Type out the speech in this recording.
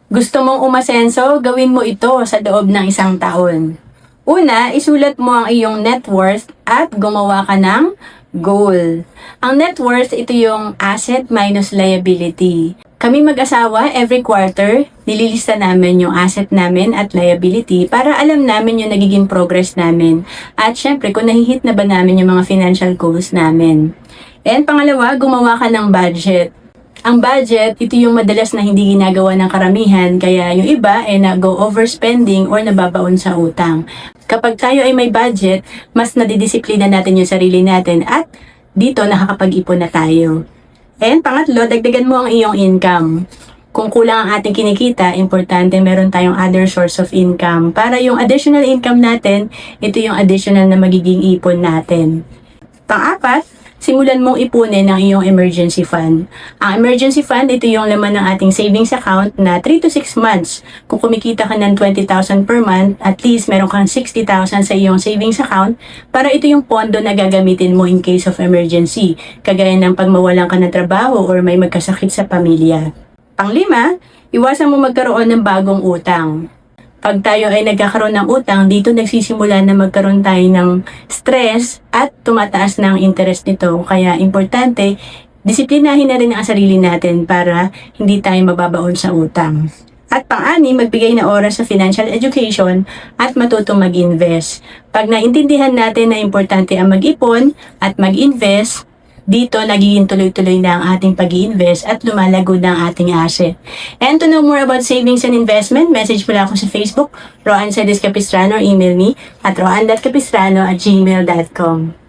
Gusto mong umasenso, gawin mo ito sa loob ng isang taon. Una, isulat mo ang iyong net worth at gumawa ka ng goal. Ang net worth, ito yung asset minus liability. Kami mag-asawa, every quarter, nililista namin yung asset namin at liability para alam namin yung nagiging progress namin. At syempre, kung nahihit na ba namin yung mga financial goals namin. And pangalawa, gumawa ka ng budget. Ang budget, ito yung madalas na hindi ginagawa ng karamihan, kaya yung iba ay nag-go overspending or nababaon sa utang. Kapag tayo ay may budget, mas nadidisiplina natin yung sarili natin at dito nakakapag-ipon na tayo. And pangatlo, dagdagan mo ang iyong income. Kung kulang ang ating kinikita, importante meron tayong other source of income. Para yung additional income natin, ito yung additional na magiging ipon natin. Pang-apat, simulan mong ipunin ang iyong emergency fund. Ang emergency fund, ito yung laman ng ating savings account na 3 to 6 months. Kung kumikita ka ng 20,000 per month, at least meron kang 60,000 sa iyong savings account para ito yung pondo na gagamitin mo in case of emergency. Kagaya ng pag mawalan ka ng trabaho or may magkasakit sa pamilya. Panglima, iwasan mo magkaroon ng bagong utang. Pag tayo ay nagkakaroon ng utang, dito nagsisimula na magkaroon tayo ng stress at tumataas na ang interest nito. Kaya importante, disiplinahin na rin ang sarili natin para hindi tayo mababaon sa utang. At pang-ani, magbigay na oras sa financial education at matutong mag-invest. Pag naintindihan natin na importante ang mag-ipon at mag-invest, dito nagiging tuloy-tuloy na ang ating pag-i-invest at lumalago na ang ating asset. And to know more about savings and investment, message mo lang ako sa Facebook, Roan Cedes Capistrano, email me at roan.capistrano@gmail.com.